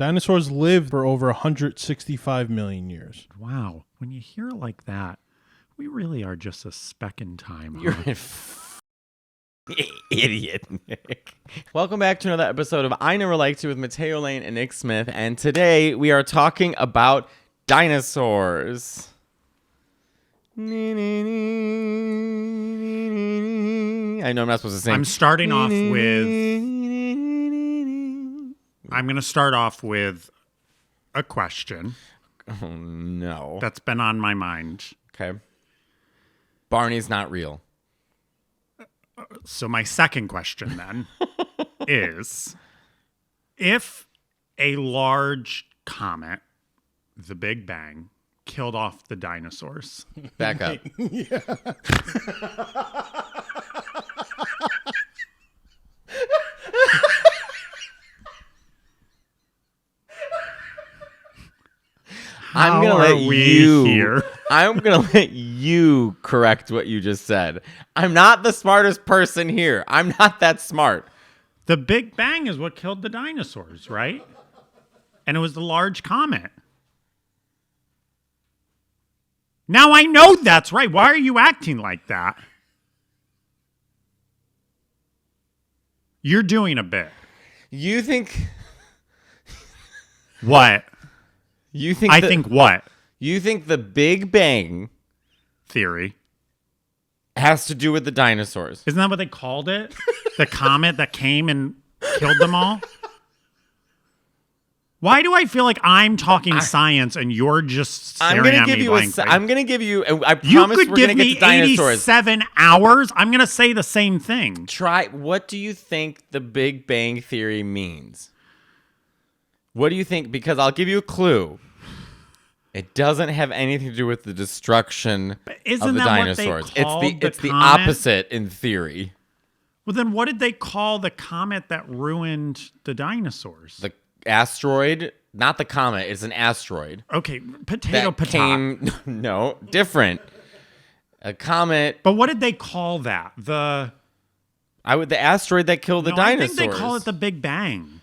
Dinosaurs lived for over 165 million years. Wow. When you hear it like that, we really are just a speck in time. You're an idiot, Nick. Welcome back to another episode of I Never Liked You with Matteo Lane and Nick Smith. And today we are talking about dinosaurs. I know I'm not supposed to sing. I'm starting off with... I'm going to start off with a question. Oh, no. That's been on my mind. Okay. Barney's not real. So my second question then is, if a large comet, the Big Bang, killed off the dinosaurs. Back up. Yeah. I'm gonna let you correct what you just said. I'm not the smartest person here. I'm not that smart. The Big Bang is what killed the dinosaurs, right? And it was the large comet. Now I know that's right. Why are you acting like that? You're doing a bit. You think... What? You think... I think what? You think the Big Bang theory has to do with the dinosaurs? Isn't that what they called it? The comet that came and killed them all? Why do I feel like I'm talking science and you're just staring at me blankly? I'm going to give you... I promise you could we're give going to get me to dinosaurs. 87 hours. I'm going to say the same thing. What do you think the Big Bang theory means? What do you think? Because I'll give you a clue. It doesn't have anything to do with the destruction of the dinosaurs. It's the opposite in theory. Well, then what did they call the comet that ruined the dinosaurs? The asteroid, not the comet. It's an asteroid. Okay, potato. No, different. A comet. But what did they call that? The asteroid that killed the dinosaurs. I think they call it the Big Bang.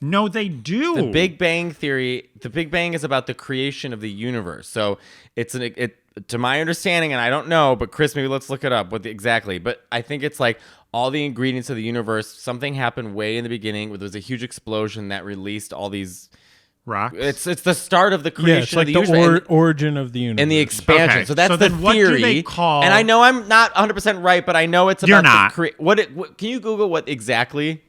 No, they do. The Big Bang theory. The Big Bang is about the creation of the universe. So to my understanding, and I don't know, but Chris, maybe let's look it up exactly. But I think it's like all the ingredients of the universe. Something happened way in the beginning where there was a huge explosion that released all these rocks. It's the start of the creation of the universe. It's like the origin of the universe. And the expansion. Okay. So that's the theory. What do they call... And I know I'm not 100% right, but I know it's about... You're not. Can you Google what exactly...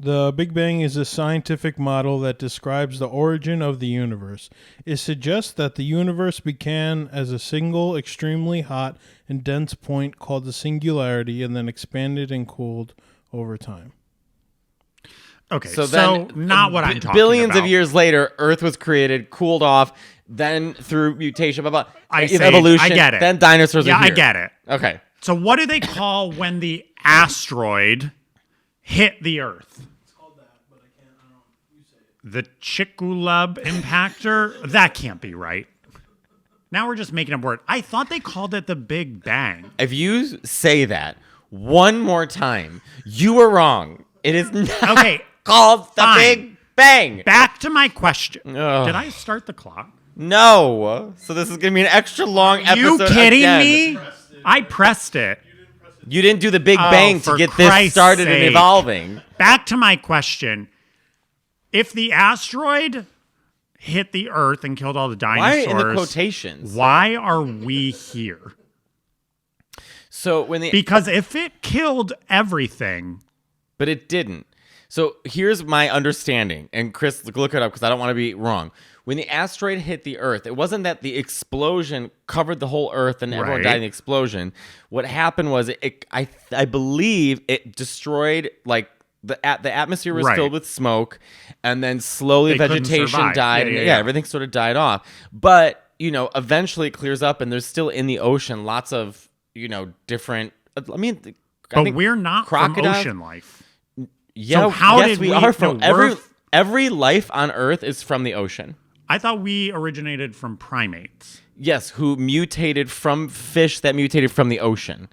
The Big Bang is a scientific model that describes the origin of the universe. It suggests that the universe began as a single, extremely hot and dense point called the singularity and then expanded and cooled over time. Okay, so not what I'm talking about. Billions of years later, Earth was created, cooled off, then through mutation, evolution, I get it. Then dinosaurs are here. I get it. Okay. So what do they call when the asteroid hit the Earth? It's called that, but I don't know. You say it. The Chicxulub impactor? That can't be right. Now we're just making up words. I thought they called it the Big Bang. If you say that one more time, you were wrong. It is not called the Big Bang. Back to my question. Ugh. Did I start the clock? No. So this is going to be an extra long episode. You kidding again. me? I pressed it. You didn't do the Big Bang to get this started and evolving. Back to my question. If the asteroid hit the Earth and killed all the dinosaurs... Why in the quotations? Why are we here? So because if it killed everything... But it didn't. So here's my understanding. And Chris, look it up because I don't want to be wrong. When the asteroid hit the Earth, it wasn't that the explosion covered the whole Earth and everyone died in the explosion. What happened was, I believe it destroyed, like, the atmosphere was filled with smoke, and then slowly vegetation died. Yeah, everything sort of died off. But, eventually it clears up, and there's still in the ocean lots of, different... But we're not from ocean life. Yeah, so we are from... Every life on Earth is from the ocean. I thought we originated from primates. Yes, who mutated from fish that mutated from the ocean.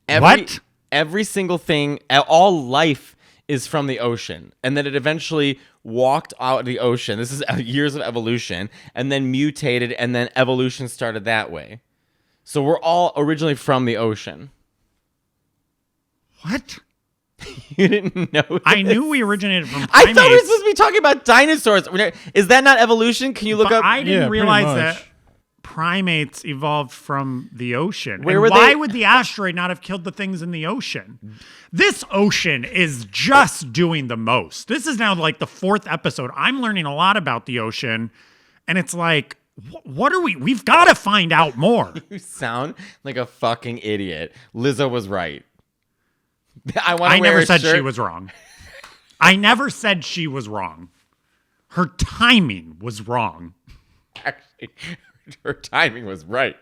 Every single thing, all life is from the ocean. And then it eventually walked out of the ocean. This is years of evolution, and then mutated, and then evolution started that way. So we're all originally from the ocean. What? You didn't know this? I knew we originated from I primates. thought we were supposed to be talking about dinosaurs. Is that not evolution? Can you look but up? I didn't Yeah, pretty realize much. that primates evolved from the ocean. Where and were why they- would the asteroid not have killed the things in the ocean? This ocean is just doing the most. This is now like the 4th episode. I'm learning a lot about the ocean, and it's like, what are we? We've got to find out more. You sound like a fucking idiot. Lizzo was right. I want to I wear never a said shirt. she was wrong. I never said she was wrong. Her timing was wrong. Actually, her timing was right.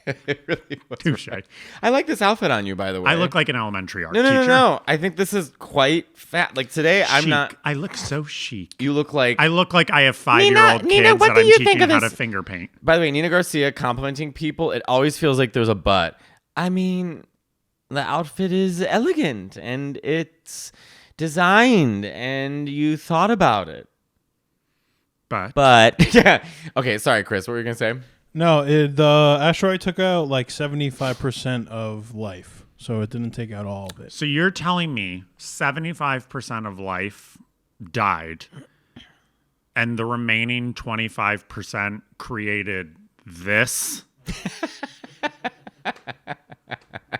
It really was Touche. right. I like this outfit on you, by the way. I look like an elementary art no, teacher. no. I think this is quite fat. Like today, I'm Chic. not. I look so chic. You look like. I look like I have 5-year-old Nina, kids what that do I'm you teaching think of how to this? finger paint. By the way, Nina Garcia complimenting people. It always feels like there's a but. I mean, the outfit is elegant and it's designed, and you thought about it. But yeah. Okay, sorry, Chris. What were you gonna say? No, the asteroid took out like 75% of life, so it didn't take out all of it. So you're telling me 75% of life died, and the remaining 25% created this?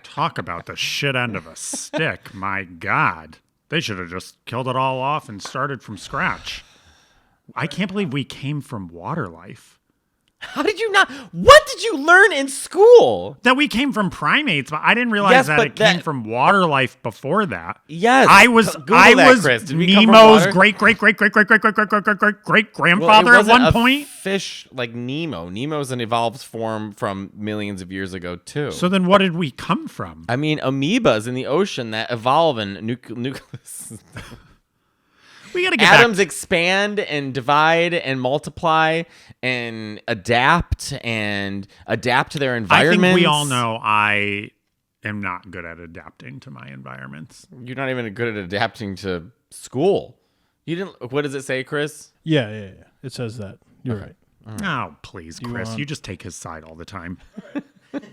Talk about the shit end of a stick. My God. They should have just killed it all off and started from scratch. I can't believe we came from water life. How did you not? What did you learn in school? That we came from primates, but I didn't realize Yes, that but it came that- from water life before that. Yes. I was Google I that, was Chris. Did we come from Nemo's water? great Well, grandfather it at wasn't one a point. Fish like Nemo. Nemo's an evolved form from millions of years ago too. So then what did we come from? I mean, amoebas in the ocean that evolve and nucleus. We got to get Atoms back. expand and divide and multiply and adapt to their I environments. think we all know I am not good at adapting to my environments. You're not even good at adapting to school. You didn't. What does it say, Chris? Yeah. It says that. You're right. Oh, please, Chris. want- You just take his side all the time.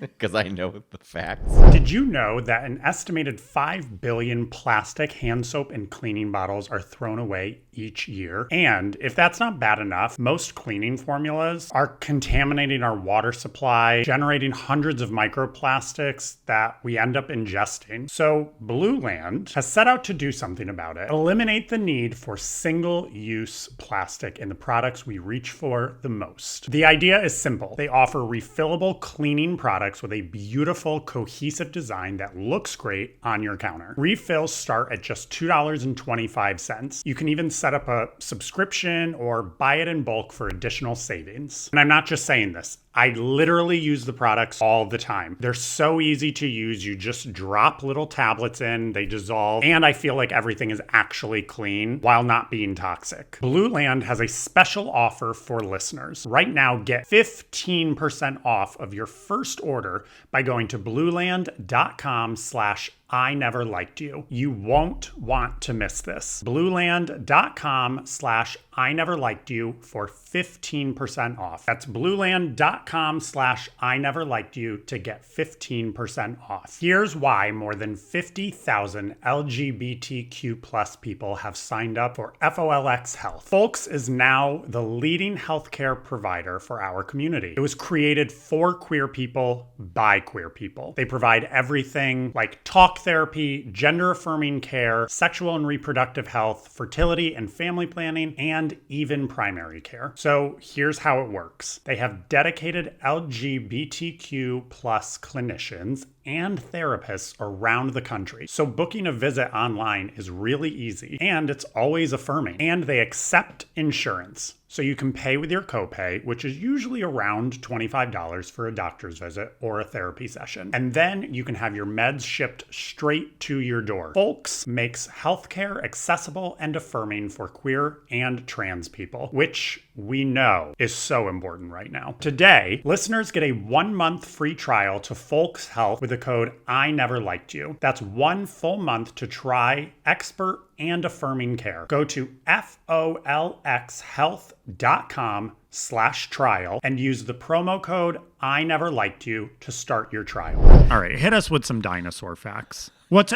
Because I know the facts. Did you know that an estimated 5 billion plastic hand soap and cleaning bottles are thrown away each year? And if that's not bad enough, most cleaning formulas are contaminating our water supply, generating hundreds of microplastics that we end up ingesting. So Blue Land has set out to do something about it. Eliminate the need for single-use plastic in the products we reach for the most. The idea is simple. They offer refillable cleaning products with a beautiful, cohesive design that looks great on your counter. Refills start at just $2.25. You can even set up a subscription or buy it in bulk for additional savings. And I'm not just saying this. I literally use the products all the time. They're so easy to use. You just drop little tablets in, they dissolve, and I feel like everything is actually clean while not being toxic. Blue Land has a special offer for listeners. Right now, get 15% off of your first order by going to blueland.com/I never liked you. You won't want to miss this. Blueland.com/I never liked you for 15% off. That's blueland.com/I never liked you to get 15% off. Here's why more than 50,000 LGBTQ plus people have signed up for FOLX Health. Folks is now the leading healthcare provider for our community. It was created for queer people by queer people. They provide everything like talk therapy, gender affirming care, sexual and reproductive health, fertility and family planning, and even primary care. So here's how it works. They have dedicated LGBTQ plus clinicians and therapists around the country. So booking a visit online is really easy, and it's always affirming. And they accept insurance. So you can pay with your copay, which is usually around $25 for a doctor's visit or a therapy session. And then you can have your meds shipped straight to your door. Folks makes healthcare accessible and affirming for queer and trans people, which we know is so important right now. Today, listeners get a 1-month free trial to Folks Health with the code I never liked you. That's 1 full month to try expert and affirming care. Go to folxhealth.com/trial and use the promo code I never liked you to start your trial. All right, hit us with some dinosaur facts. What's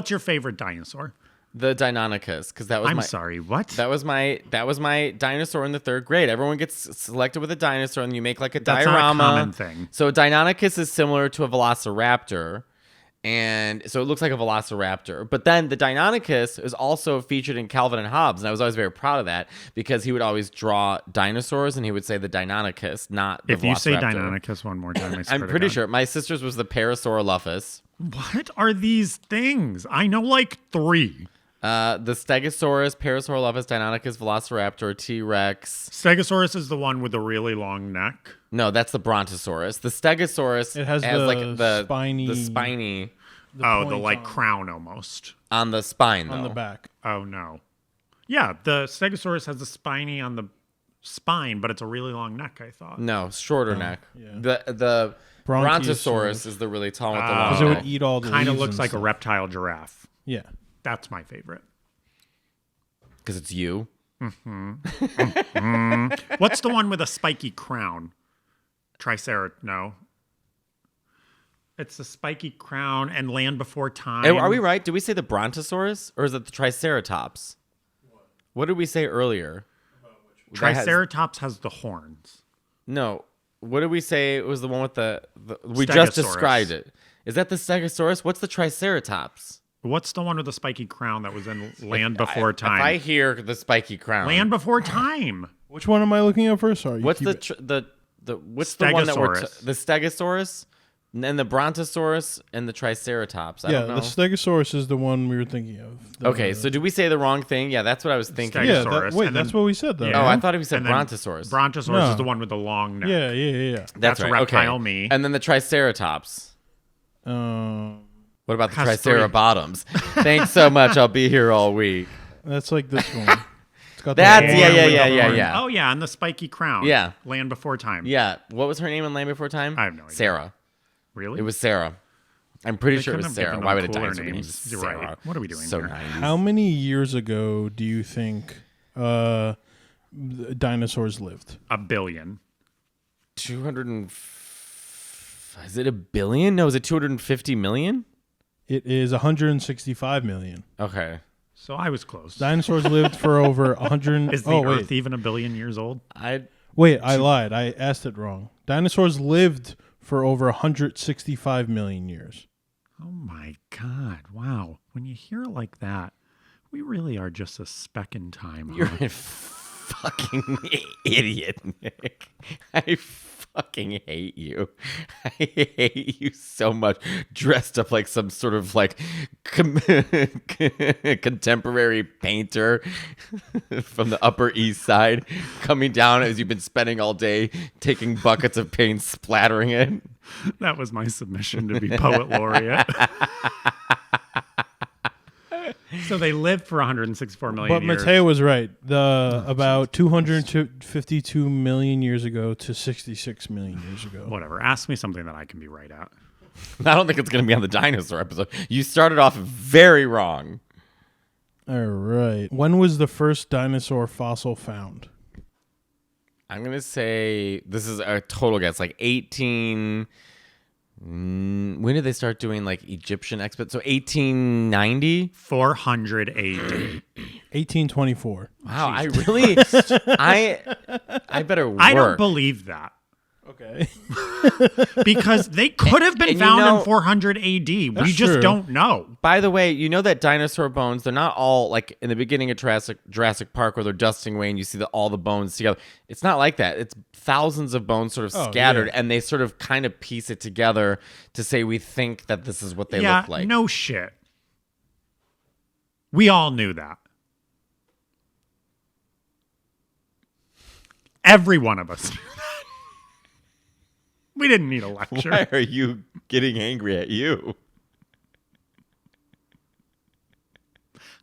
your favorite dinosaur? The Deinonychus, because that was I'm my. sorry, what? That was my dinosaur in the 3rd grade. Everyone gets selected with a dinosaur, and you make like a That's diorama. not a common thing. So Deinonychus is similar to a velociraptor, and so it looks like a velociraptor. But then the Deinonychus is also featured in Calvin and Hobbes, and I was always very proud of that because he would always draw dinosaurs, and he would say the Deinonychus, not the If velociraptor. you say Deinonychus one more time, I swear I'm to pretty God. sure my sister's was the Parasaurolophus. What are these things? I know like 3. The Stegosaurus, Parasaurolophus, Deinonychus, Velociraptor, T-Rex. Stegosaurus is the one with the really long neck. No, that's the Brontosaurus. The Stegosaurus It has has the like the spiny- spiny The point like on- crown almost. on the spine though. on the back. Oh no. Yeah, the Stegosaurus has the spiny on the spine, but it's a really long neck, I thought. No, shorter neck. yeah. The Brontosaurus is the really tall with the long Because it neck. would eat all the Kind of leaves looks and like stuff. a reptile giraffe. Yeah. That's my favorite. Because it's you. What's the one with a spiky crown? No. It's the spiky crown and Land Before Time. Are we right? Did we say the Brontosaurus or is it the Triceratops? What did we say earlier? That has- Triceratops has the horns. No. What did we say? It was the one with we just Stegosaurus. described it. Is that the Stegosaurus? What's the Triceratops? What's the one with the spiky crown that was in Land Before Time? If I hear the spiky crown. Land Before Time. Which one am I looking at first? Sorry. What's keep the it. what's the one that Stegosaurus. the Stegosaurus, and then the Brontosaurus and the Triceratops? I Yeah, don't know. the Stegosaurus is the one we were thinking of. Okay, so did we say the wrong thing? Yeah, that's what I was thinking. yeah, Stegosaurus, wait, and that's then- what we said though. Yeah. Oh, I thought we said And then Brontosaurus. Brontosaurus No. is the one with the long neck. Yeah. That's reptile me. And then the Triceratops. What about the Has three. Tricerabottoms? Thanks so much. I'll be here all week. That's like this one. It's got That's the yeah, horn yeah, with yeah, the yeah, horn. yeah. Oh yeah, and the spiky crown. Yeah. Land Before Time. Yeah. What was her name in Land Before Time? I have no idea. Sarah. Really? It was Sarah. I'm pretty sure it couldn't was have Sarah. given Why them would a cooler dinosaur be named names. You're Sarah? right. What are we doing so here? 90s. How many years ago do you think the dinosaurs lived? 1 billion. 200 and is it 1 billion? No, is it 250 million? It is 165 million. Okay. So I was close. Dinosaurs lived for over 100. Is the oh Earth wait, even 1 billion years old? I lied. I asked it wrong. Dinosaurs lived for over 165 million years. Oh my God! Wow. When you hear it like that, we really are just a speck in time. Huh? You're a fucking idiot, Nick. I fucking hate you. I hate you so much. Dressed up like some sort of like contemporary painter from the Upper East Side, coming down as you've been spending all day taking buckets of paint, splattering it. That was my submission to be poet laureate. So they lived for 164 million But years. Matteo was right. About 252 million years ago to 66 million years ago. Whatever. Ask me something that I can be right at. I don't think it's going to be on the dinosaur episode. You started off very wrong. All right. When was the first dinosaur fossil found? I'm going to say this is a total guess, like 18. When did they start doing like Egyptian expeditions? So 1890? 400 AD. 1824. Wow, I really, I better work. I don't believe that. Okay. Because they could have been And you found know- in 400 AD. We That's just true. don't know. By the way, you know that dinosaur bones, they're not all like in the beginning of Jurassic Park where they're dusting away and you see all the bones together. It's not like that. It's thousands of bones sort of Oh, scattered yeah. and they sort of kind of piece it together to say we think that this is what they look like. No shit. We all knew that. Every one of us knew that. We didn't need a lecture. Why are you getting angry at you?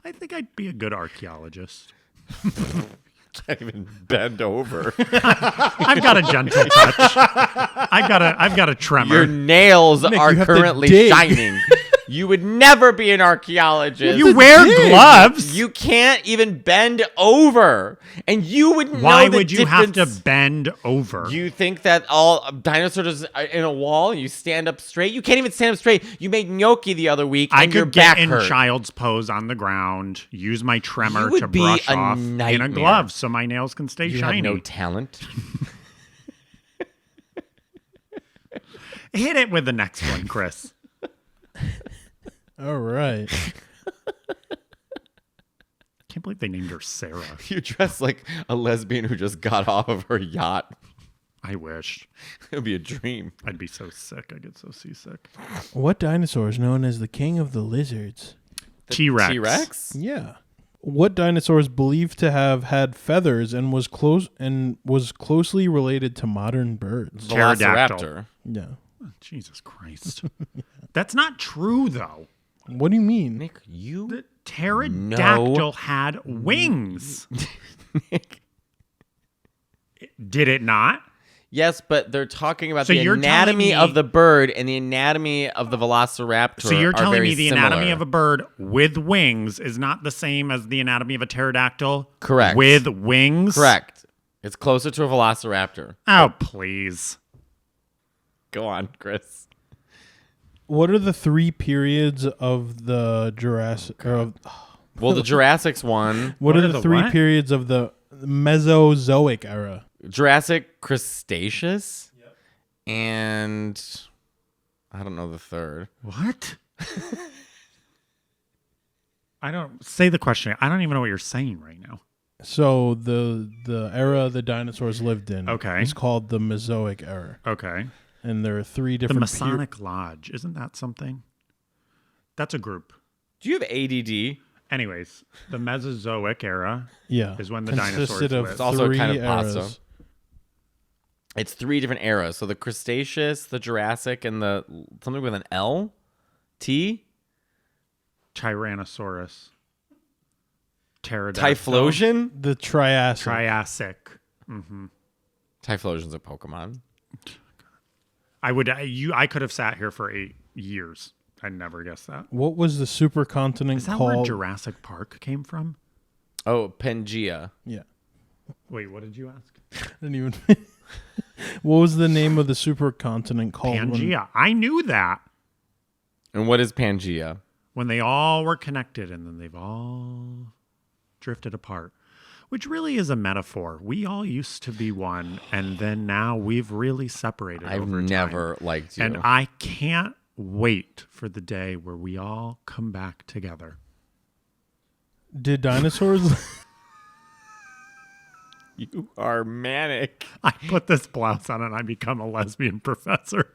I think I'd be a good archaeologist. Can't even bend over. I've got a gentle touch. I've got a tremor. Your nails Nick, are you have to currently dig. shining. You would never be an archaeologist. You wear gloves. You can't even bend over. And you would know Why the would you have to difference. bend over? You think that all dinosaurs are in a wall, you stand up straight? You can't even stand up straight. You made gnocchi the other week I and your could back get in hurt. child's pose on the ground, use my You tremor would to be brush a off in nightmare. a glove so my nails can stay You shiny. have no talent. Hit it with the next one, Chris. All right. Can't believe they named her Sarah. You dress like a lesbian who just got off of her yacht. I wish. It would be a dream. I'd be so sick. I'd get so seasick. What dinosaur is known as the king of the lizards? T-Rex. T-Rex? Yeah. What dinosaur is believed to have had feathers and was closely related to modern birds? Pterodactyl. Velociraptor. Yeah. Jesus Christ. That's not true, though. What do you mean? Nick, you The pterodactyl had wings. Nick. Did it not? Yes, but they're talking about So the you're telling anatomy me- of the bird and the anatomy of the velociraptor. So you're are telling very me the similar. anatomy of a bird with wings is not the same as the anatomy of a pterodactyl? Correct. With wings? Correct. It's closer to a velociraptor. Oh, please. Go on, Chris. What are the 3 periods of the Jurassic? Well, the Jurassic's one. What are the 3 what? periods of the Mesozoic era? Jurassic Cretaceous. Yep. And I don't know the third. What? I don't say the question. I don't even know what you're saying right now. So the era the dinosaurs lived in Okay. is called the Mesozoic era, Okay. and there are 3 The different. Masonic Lodge. Isn't that something? That's a group. Do you have ADD? Anyways, the Mesozoic era. Yeah, is when the consisted dinosaurs of lived. It's also a 3 kind of eras. pasta. It's 3 different eras. So the Cretaceous, the Jurassic, and the something with an L? T? Tyrannosaurus. Pterodactyl. Typhlosion? The Triassic. Triassic. Typhlosion's a Pokemon. I could have sat here for 8 years. I'd never guess that. What was the supercontinent Is that where called? Jurassic Park came from? Oh, Pangaea. Yeah, Wait, what did you ask? didn't even. What was the name of the supercontinent called? Pangaea. I knew that. And what is Pangaea? When they all were connected and then they've all drifted apart, which really is a metaphor. We all used to be one, and then now we've really separated I've over time. never liked you. And I can't wait for the day where we all come back together. Did dinosaurs? You are manic. I put this blouse on and I become a lesbian professor.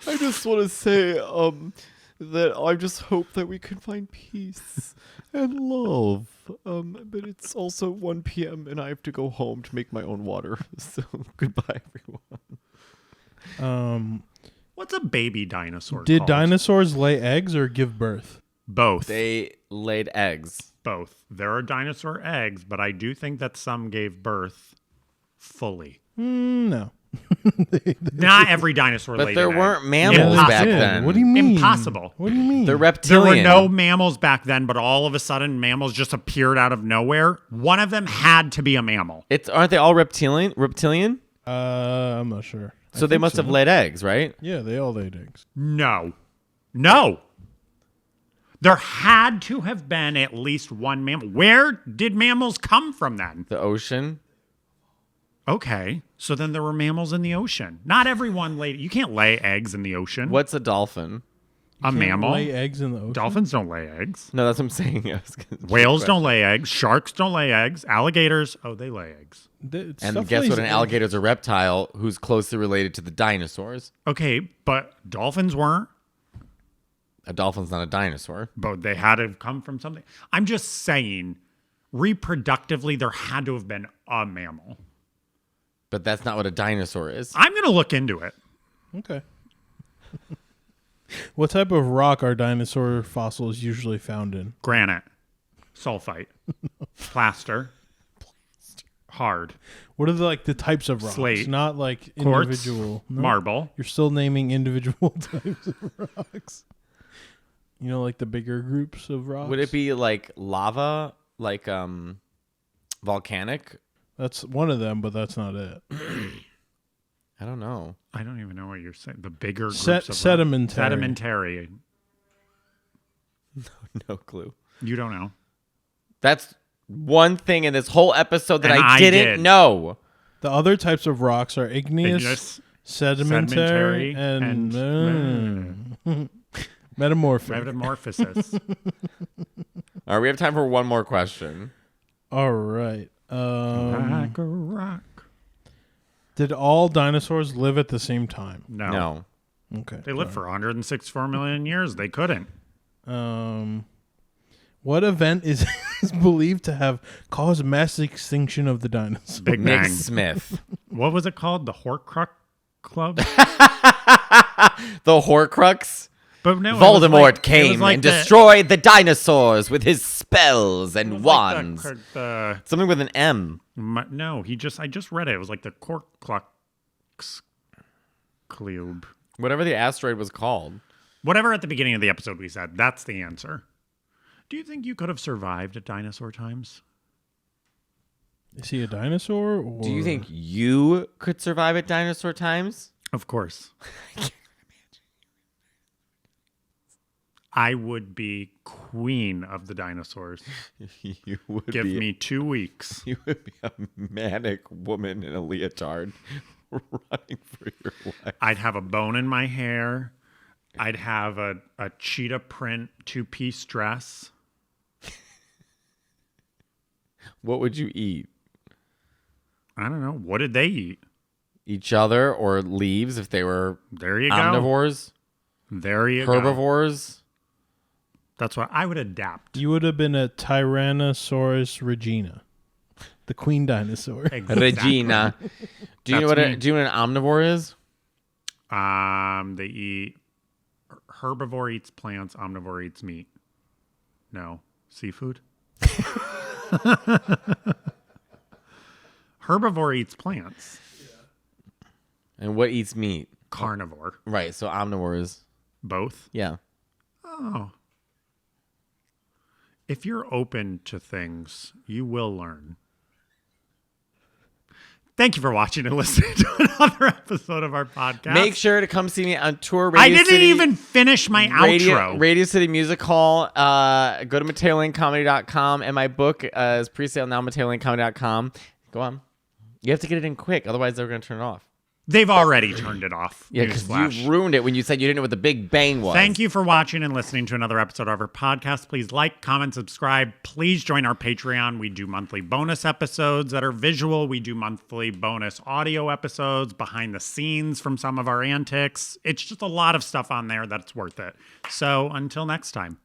I just want to say that I just hope that we can find peace and love. But it's also 1 p.m. and I have to go home to make my own water. So goodbye, everyone. What's a baby dinosaur Did called? dinosaurs lay eggs or give birth? Both. They laid eggs. Both. There are dinosaur eggs, but I do think that some gave birth fully. No. Not every dinosaur But laid there an egg. weren't mammals Impossible. back Yeah, then. What do you mean? Impossible. What do you mean? They're There reptilian. were no mammals back then, but all of a sudden mammals just appeared out of nowhere. One of them had to be a mammal. Aren't they all reptilian? Reptilian? I'm not sure. So they must have laid eggs, right? Yeah, they all laid eggs. No. No. There had to have been at least one mammal. Where did mammals come from then? The ocean. Okay. So then there were mammals in the ocean. Not everyone laid. You can't lay eggs in the ocean. What's a dolphin? A Can't mammal? lay eggs in the ocean. Dolphins don't lay eggs. No, that's what I'm saying. Whales don't lay eggs. Sharks don't lay eggs. Alligators, oh, they lay eggs. And Stuff guess lays what? An eggs. alligator's a reptile who's closely related to the dinosaurs. Okay, but dolphins weren't. A dolphin's not a dinosaur. But they had to have come from something. I'm just saying, reproductively, there had to have been a mammal. But that's not what a dinosaur is. I'm going to look into it. Okay. What type of rock are dinosaur fossils usually found in? Granite, sulfite, plaster, hard, What are the types of rocks? Slate. Not like quartz, individual. No, marble. You're still naming individual types of rocks. You know, like the bigger groups of rocks. Would it be like lava, like volcanic? That's one of them, but that's not it. I don't know. I don't even know what you're saying. The bigger groups of Sedimentary. Sedimentary. No clue. You don't know. That's one thing in this whole episode that And I I didn't did. know. The other types of rocks are igneous, sedimentary, and metamorphic. Metamorphosis. All right, we have time for one more question. All right. Like a rock. Did all dinosaurs live at the same time? No. Okay. They lived for 164 million years. They couldn't. What event is believed to have caused mass extinction of the dinosaurs? Big Nick Bang. Smith. What was it called? The Horcrux Club? The Horcrux. But no, Voldemort came and destroyed the dinosaurs with his spells and wands. Something with an M. No, I just read it. It was like the Horcrux Club. Whatever the asteroid was called. Whatever at the beginning of the episode we said, that's the answer. Do you think you could have survived at dinosaur times? Is he a dinosaur? Or... Do you think you could survive at dinosaur times? Of course. I would be queen of the dinosaurs. You would Give me 2 weeks. You would be a manic woman in a leotard running for your life. I'd have a bone in my hair. I'd have a cheetah print 2-piece dress. What would you eat? I don't know. What did they eat? Each other or leaves if they were There you go. omnivores? There you go. Herbivores? That's what I would adapt. You would have been a Tyrannosaurus regina, the queen dinosaur. Exactly. Regina. Do you know That's me. do you know what an omnivore is? They eat herbivore eats plants, omnivore eats meat. No, seafood. Herbivore eats plants. And what eats meat? Carnivore. Right, so omnivores. Both. Yeah. Oh. If you're open to things, you will learn. Thank you for watching and listening to another episode of our podcast. Make sure to come see me on tour. I didn't even finish my outro. Radio City Music Hall. Go to MatteoLaneComedy.com, and my book is pre-sale now, MatteoLaneComedy.com. Go on. You have to get it in quick, otherwise they're going to turn it off. They've already turned it off. Yeah, because Newsflash. you ruined it when you said you didn't know what the Big Bang was. Thank you for watching and listening to another episode of our podcast. Please like, comment, subscribe. Please join our Patreon. We do monthly bonus episodes that are visual. We do monthly bonus audio episodes, behind the scenes from some of our antics. It's just a lot of stuff on there that's worth it. So until next time.